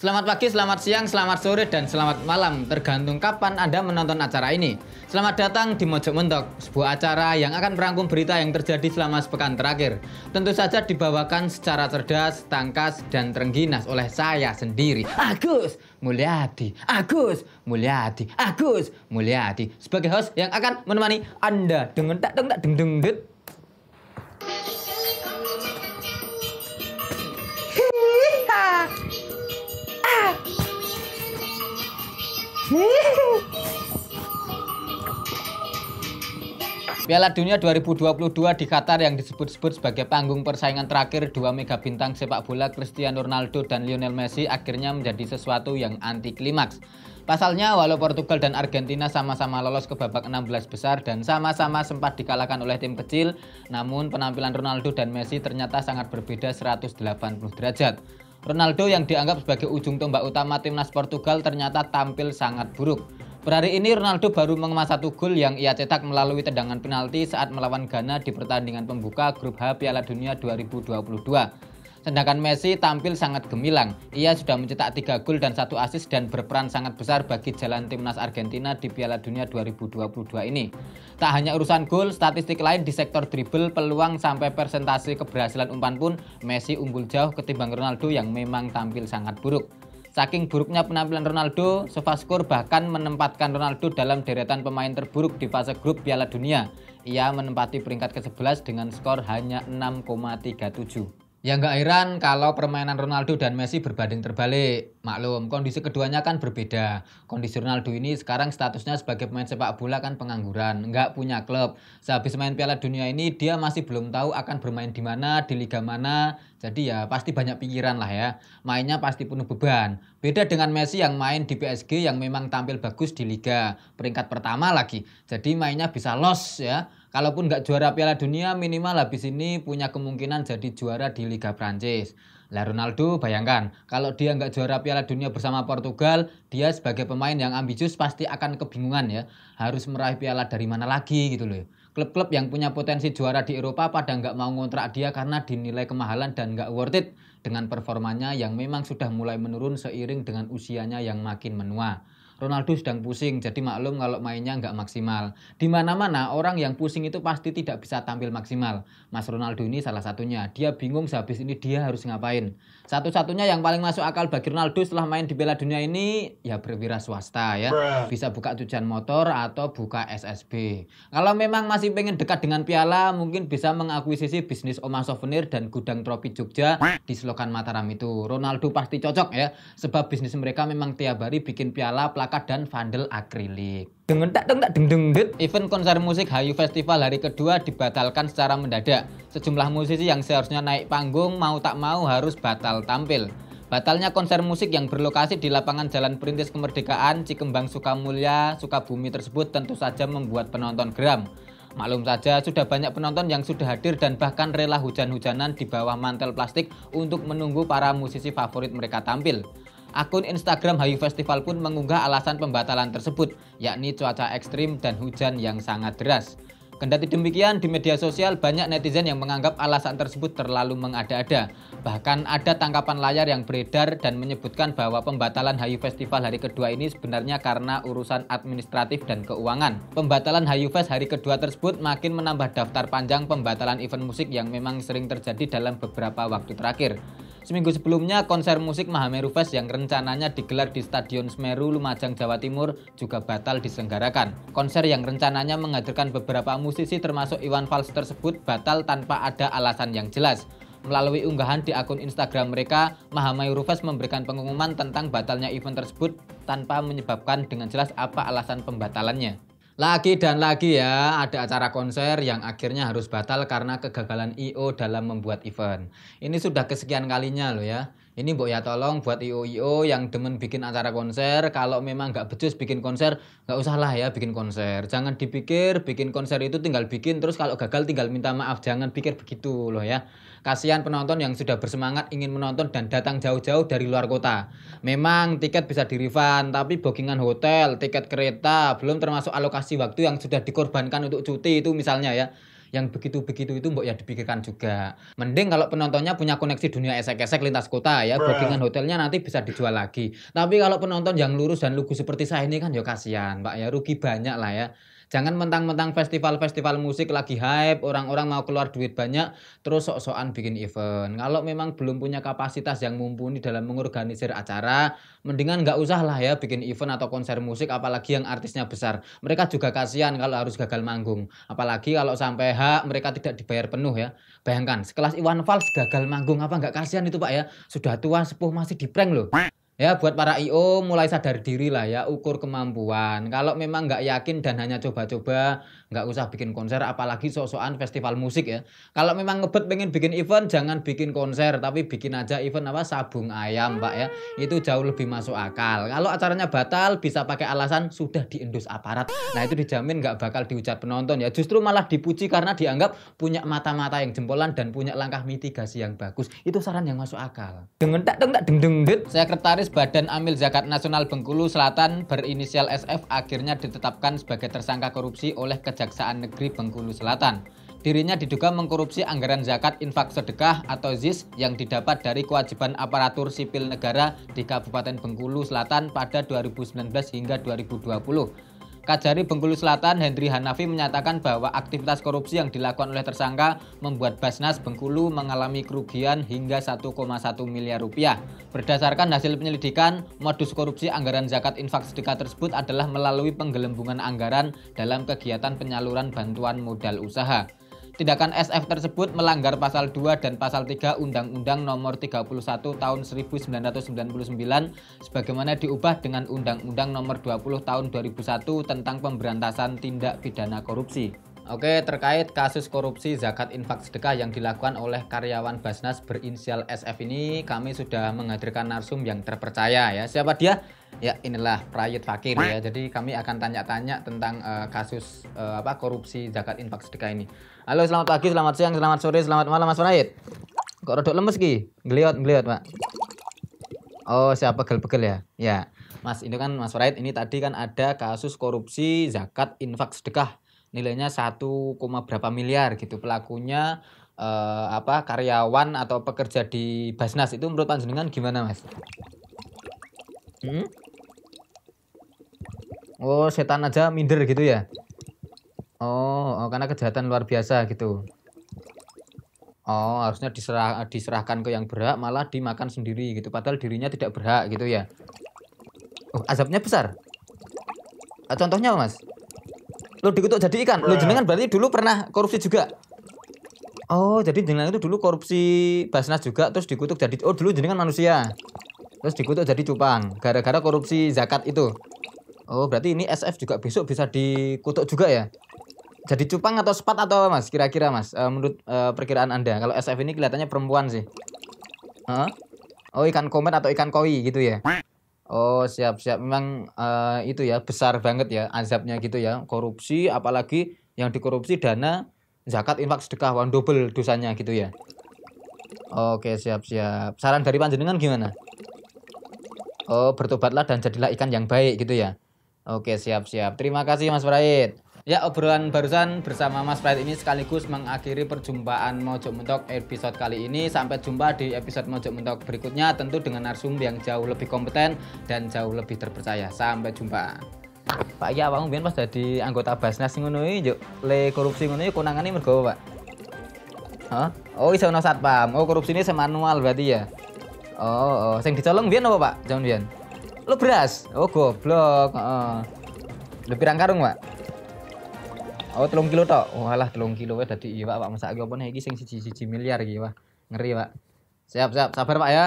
Selamat pagi, selamat siang, selamat sore, dan selamat malam, tergantung kapan Anda menonton acara ini. Selamat datang di Mojok Mentok, sebuah acara yang akan merangkum berita yang terjadi selama sepekan terakhir. Tentu saja dibawakan secara cerdas, tangkas, dan terengginas oleh saya sendiri, Agus Mulyadi, sebagai host yang akan menemani Anda dengan tak deng deng dut. Piala Dunia 2022 di Qatar yang disebut-sebut sebagai panggung persaingan terakhir dua mega bintang sepak bola Cristiano Ronaldo dan Lionel Messi akhirnya menjadi sesuatu yang anti klimaks. Pasalnya, walau Portugal dan Argentina sama-sama lolos ke babak 16 besar dan sama-sama sempat dikalahkan oleh tim kecil, namun penampilan Ronaldo dan Messi ternyata sangat berbeda 180 derajat. Ronaldo yang dianggap sebagai ujung tombak utama timnas Portugal ternyata tampil sangat buruk. Per hari ini Ronaldo baru mengemas 1 gol yang ia cetak melalui tendangan penalti saat melawan Ghana di pertandingan pembuka grup H Piala Dunia 2022. Sedangkan Messi tampil sangat gemilang. Ia sudah mencetak 3 gol dan 1 assist dan berperan sangat besar bagi jalan timnas Argentina di Piala Dunia 2022 ini. Tak hanya urusan gol, statistik lain di sektor dribble, peluang sampai persentase keberhasilan umpan pun Messi unggul jauh ketimbang Ronaldo yang memang tampil sangat buruk. Saking buruknya penampilan Ronaldo, SofaScore bahkan menempatkan Ronaldo dalam deretan pemain terburuk di fase grup Piala Dunia. Ia menempati peringkat ke-11 dengan skor hanya 6,37. Ya nggak heran kalau permainan Ronaldo dan Messi berbanding terbalik. Maklum, kondisi keduanya kan berbeda. Kondisi Ronaldo ini sekarang statusnya sebagai pemain sepak bola kan pengangguran, nggak punya klub. Sehabis main Piala Dunia ini dia masih belum tahu akan bermain di mana, di liga mana. Jadi ya pasti banyak pikiran lah ya. Mainnya pasti penuh beban. Beda dengan Messi yang main di PSG yang memang tampil bagus di liga peringkat pertama lagi. Jadi mainnya bisa los ya. Kalaupun nggak juara Piala Dunia, minimal habis ini punya kemungkinan jadi juara di Liga Prancis. Lah Ronaldo bayangkan, kalau dia nggak juara Piala Dunia bersama Portugal, dia sebagai pemain yang ambisius pasti akan kebingungan ya. Harus meraih piala dari mana lagi gitu loh. Klub-klub yang punya potensi juara di Eropa pada nggak mau ngontrak dia karena dinilai kemahalan dan nggak worth it dengan performanya yang memang sudah mulai menurun seiring dengan usianya yang makin menua. Ronaldo sedang pusing, jadi maklum kalau mainnya nggak maksimal. Di mana-mana orang yang pusing itu pasti tidak bisa tampil maksimal. Mas Ronaldo ini salah satunya. Dia bingung sehabis ini dia harus ngapain. Satu-satunya yang paling masuk akal bagi Ronaldo setelah main di Piala Dunia ini ya berwira swasta ya. Bisa buka cucian motor atau buka SSB. Kalau memang masih pengen dekat dengan piala, mungkin bisa mengakuisisi bisnis Oma Souvenir dan gudang trofi Jogja di Selokan Mataram itu. Ronaldo pasti cocok ya, sebab bisnis mereka memang tiap hari bikin piala, plakat dan vandel akrilik. Event konser musik Hayu Festival hari kedua dibatalkan secara mendadak. Sejumlah musisi yang seharusnya naik panggung mau tak mau harus batal tampil. Batalnya konser musik yang berlokasi di lapangan Jalan Perintis Kemerdekaan, Cikembang, Sukamulya, Sukabumi tersebut tentu saja membuat penonton geram. Maklum saja sudah banyak penonton yang sudah hadir dan bahkan rela hujan-hujanan di bawah mantel plastik untuk menunggu para musisi favorit mereka tampil. Akun Instagram Hayu Festival pun mengunggah alasan pembatalan tersebut, yakni cuaca ekstrim dan hujan yang sangat deras. Kendati demikian, di media sosial banyak netizen yang menganggap alasan tersebut terlalu mengada-ada. Bahkan ada tangkapan layar yang beredar dan menyebutkan bahwa pembatalan Hayu Festival hari kedua ini sebenarnya karena urusan administratif dan keuangan. Pembatalan Hayu Fest hari kedua tersebut makin menambah daftar panjang pembatalan event musik yang memang sering terjadi dalam beberapa waktu terakhir. Seminggu sebelumnya, konser musik Mahameru Fest yang rencananya digelar di Stadion Semeru, Lumajang, Jawa Timur juga batal diselenggarakan. Konser yang rencananya menghadirkan beberapa musisi termasuk Iwan Fals tersebut batal tanpa ada alasan yang jelas. Melalui unggahan di akun Instagram mereka, Mahameru Fest memberikan pengumuman tentang batalnya event tersebut tanpa menyebabkan dengan jelas apa alasan pembatalannya. Lagi dan lagi ya, ada acara konser yang akhirnya harus batal karena kegagalan I.O dalam membuat event. Ini sudah kesekian kalinya loh ya. Ini mbok ya tolong buat I.O yang demen bikin acara konser, kalau memang nggak becus bikin konser, nggak usah lah ya bikin konser. Jangan dipikir bikin konser itu tinggal bikin, terus kalau gagal tinggal minta maaf. Jangan pikir begitu loh ya. Kasihan penonton yang sudah bersemangat ingin menonton dan datang jauh-jauh dari luar kota. Memang tiket bisa di-refund, tapi bookingan hotel, tiket kereta, belum termasuk alokasi waktu yang sudah dikorbankan untuk cuti itu misalnya ya. Yang begitu-begitu itu mbok ya dipikirkan juga. Mending kalau penontonnya punya koneksi dunia esek-esek lintas kota ya, bookingan hotelnya nanti bisa dijual lagi. Tapi kalau penonton yang lurus dan lugu seperti saya ini kan ya kasihan Pak ya, rugi banyak lah ya. Jangan mentang-mentang festival-festival musik lagi hype, orang-orang mau keluar duit banyak, terus sok-sokan bikin event. Kalau memang belum punya kapasitas yang mumpuni dalam mengorganisir acara, mendingan nggak usah lah ya bikin event atau konser musik, apalagi yang artisnya besar. Mereka juga kasihan kalau harus gagal manggung. Apalagi kalau sampai mereka tidak dibayar penuh ya. Bayangkan, sekelas Iwan Fals gagal manggung, apa nggak kasihan itu Pak ya? Sudah tua, sepuh, masih di prank loh. Ya buat para IO mulai sadar diri lah ya, ukur kemampuan. Kalau memang nggak yakin dan hanya coba-coba, nggak usah bikin konser, apalagi sok-sokan festival musik ya. Kalau memang ngebet pengen bikin event, jangan bikin konser, tapi bikin aja event apa sabung ayam Pak ya. Itu jauh lebih masuk akal. Kalau acaranya batal, bisa pakai alasan sudah diendus aparat. Nah itu dijamin nggak bakal diucat penonton ya. Justru malah dipuji karena dianggap punya mata-mata yang jempolan dan punya langkah mitigasi yang bagus. Itu saran yang masuk akal. Sekretaris Badan Amil Zakat Nasional Bengkulu Selatan berinisial SF akhirnya ditetapkan sebagai tersangka korupsi oleh Kejaksaan Negeri Bengkulu Selatan. Dirinya diduga mengkorupsi anggaran zakat infak sedekah atau ZIS yang didapat dari kewajiban aparatur sipil negara di Kabupaten Bengkulu Selatan pada 2019 hingga 2020. Kajari Bengkulu Selatan Hendri Hanafi menyatakan bahwa aktivitas korupsi yang dilakukan oleh tersangka membuat Basnas Bengkulu mengalami kerugian hingga 1,1 miliar rupiah. Berdasarkan hasil penyelidikan, modus korupsi anggaran zakat infak sedekah tersebut adalah melalui penggelembungan anggaran dalam kegiatan penyaluran bantuan modal usaha. Tindakan SF tersebut melanggar pasal 2 dan pasal 3 Undang-Undang Nomor 31 Tahun 1999 sebagaimana diubah dengan Undang-Undang Nomor 20 Tahun 2001 tentang pemberantasan tindak pidana korupsi. Oke, terkait kasus korupsi zakat infak sedekah yang dilakukan oleh karyawan Basnas berinisial SF ini, kami sudah menghadirkan narsum yang terpercaya ya. Siapa dia? Ya, inilah Prayut Fakir ya. Jadi kami akan tanya-tanya tentang kasus korupsi zakat infak sedekah ini. Halo, selamat pagi, selamat siang, selamat sore, selamat malam Mas Prayut. Kok rodok lemes ki? Ngeliat, Pak. Oh, siapa pegel-pegel ya? Ya. Mas, ini kan Mas Prayut, ini tadi kan ada kasus korupsi zakat infak sedekah. Nilainya 1, berapa miliar gitu. Pelakunya karyawan atau pekerja di Basnas. Itu menurut panjenengan gimana, Mas? Oh, setan aja minder gitu ya? Oh, karena kejahatan luar biasa gitu. Oh, harusnya diserahkan ke yang berhak, malah dimakan sendiri gitu. Padahal dirinya tidak berhak gitu ya. Oh, azabnya besar. Contohnya Mas? Lo dikutuk jadi ikan. Lo jenengan berarti dulu pernah korupsi juga. Oh, jadi jenengan itu dulu korupsi Basnas juga, terus dikutuk jadi, oh dulu jenengan manusia. Terus dikutuk jadi cupang gara-gara korupsi zakat itu. Oh, berarti ini SF juga besok bisa dikutuk juga ya? Jadi cupang atau sepat atau Mas? Kira-kira Mas, menurut perkiraan Anda. Kalau SF ini kelihatannya perempuan sih. Oh, ikan komet atau ikan koi gitu ya? Oh, siap-siap. Memang itu ya, besar banget ya azabnya gitu ya. Korupsi, apalagi yang dikorupsi dana zakat infak sedekah, double dosanya gitu ya. Oke, siap-siap. Saran dari panjenengan gimana? Oh, bertobatlah dan jadilah ikan yang baik gitu ya. Oke, siap-siap. Terima kasih Mas Prayut. Ya, obrolan barusan bersama Mas Prayut ini sekaligus mengakhiri perjumpaan Mojok Mentok episode kali ini. Sampai jumpa di episode Mojok Mentok berikutnya, tentu dengan narsum yang jauh lebih kompeten dan jauh lebih terpercaya. Sampai jumpa. Pak iya awakmu biyen pas dadi anggota Basnas ngono iki yo le korupsi ngono iki konangane mergo Pak. Oh, iso ono satpam. Oh, korupsine semanual berarti ya. Oh, sing dicolong biyen apa Pak? Jaman biyen. Lo beras. Oh, goblok, heeh. Lho pirang karung, Pak? Oh, 3 kilo tok. Oh, alah 3 kilo wae dadi iya Pak, masake apa nih iki sing 1 miliar iki, wah. Ngeri, Pak. Siap, sabar Pak ya.